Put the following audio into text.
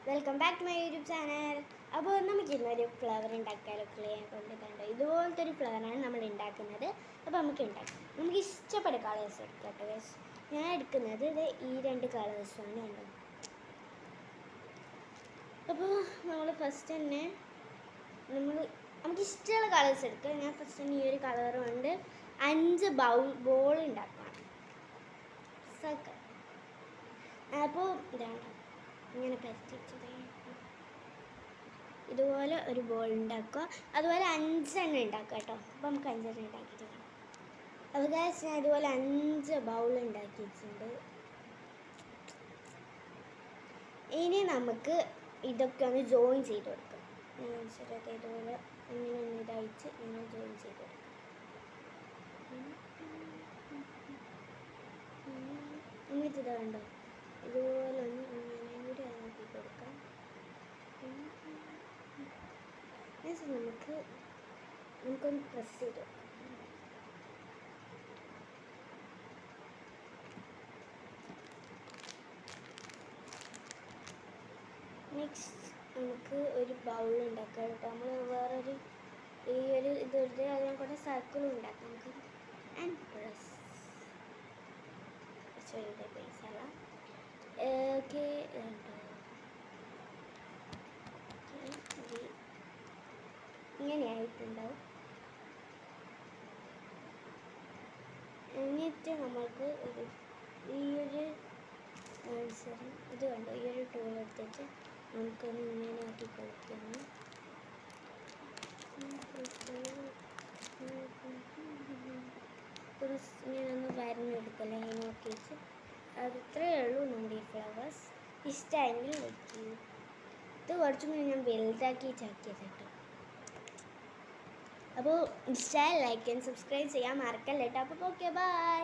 Welcome back to my YouTube channel. അപ്പോൾ നമുക്ക് ഇന്നൊരു ഫ്ലവർ ഉണ്ടാക്കാമല്ലോ. ക്ലേ കൊണ്ടിട്ടുണ്ട് ഇതുപോലത്തെ ഒരു ഫ്ലവറാണ് നമ്മൾ ഉണ്ടാക്കുന്നത്. അപ്പോൾ നമുക്ക് ഉണ്ടാക്കാം. നമുക്ക് ഇഷ്ടപ്പെട്ട കളേഴ്സ് എടുക്കാം കേട്ടോ ഗൈസ്. ഞാൻ എടുക്കുന്നത് ഇത് ഈ രണ്ട് കളേഴ്സാണ് ഉണ്ടോ. അപ്പോൾ നമ്മൾ ഫസ്റ്റ് തന്നെ നമുക്ക് ഇഷ്ടമുള്ള കളേഴ്സ് എടുക്കുക. ഞാൻ ഫസ്റ്റ് തന്നെ ഈ ഒരു കളർ കൊണ്ട് 5 ബോൾ ഉണ്ടാക്കണം. അപ്പോൾ ഇതാണ് ഇങ്ങനെ പരത്തി വെച്ചത്. ഇതുപോലെ ഒരു ബോൾ ഉണ്ടാക്കുക. അതുപോലെ 5 എണ്ണം ഉണ്ടാക്കുക കേട്ടോ. അപ്പോൾ നമുക്ക് 5 എണ്ണം ഉണ്ടാക്കിയിട്ട് കാണാം. അപ്പോൾ ഗൈസ് ഞാൻ ഇതുപോലെ 5 ബൗൾ ഉണ്ടാക്കി വെച്ചിട്ടുണ്ട്. ഇനി നമുക്ക് ഇതൊക്കെ ഒന്ന് ജോയിൻ ചെയ്ത് കൊടുക്കാം. ശരിയായിട്ട് ഇതുപോലെ ഇങ്ങനെ ഒന്ന് ഇതയച്ച് ഇങ്ങനെ ജോയിൻ ചെയ്ത് കൊടുക്കാം. എന്നിട്ട് ഇത് കണ്ടോ ഇതുപോലെ ഒന്ന് ഇങ്ങനെ കൂടി ആക്കി കൊടുക്കാം. നമുക്കൊന്ന് പ്രസ് ചെയ്ത് കൊടുക്കാം. നെക്സ്റ്റ് നമുക്ക് ഒരു ബൗൾ ഉണ്ടാക്കാം കേട്ടോ. നമ്മൾ വേറൊരു ഈ ഒരു ഇതൊരു അതിനെ കൂടെ സർക്കിളും ഉണ്ടാക്കാം നമുക്ക്. ആൻഡ് പ്രസ് പൈസ അല്ല ഓക്കെ ഇങ്ങനെയായിട്ടുണ്ടാവും. എന്നിട്ട് നമ്മൾക്ക് ഈ ഒരു ഇത് കണ്ടോ ഈ ഒരു ടൂൾ എടുത്തിട്ട് നമുക്കൊന്ന് ഇങ്ങനെ ആക്കി കൊടുക്കണം. ഇങ്ങനെയൊന്ന് വരഞ്ഞെടുക്കല്ലേ ഇങ്ങനെ നോക്കിയിട്ട് അത്രയേ ഉള്ളൂ നമ്മുടെ ഈ ഫ്ലവേഴ്സ്. ഇഷ്ടമായെങ്കിൽ ലൈക്ക് ചെയ്യൂ. ഇത് കുറച്ചും കൂടി ഞാൻ വലുതാക്കി ചാക്കിയത് കേട്ടോ. അപ്പോൾ ഇഷ്ടമായി ലൈക്ക് ആൻഡ് സബ്സ്ക്രൈബ് ചെയ്യാൻ മറക്കല്ല കേട്ടോ. അപ്പോൾ ഓക്കെ ബൈ.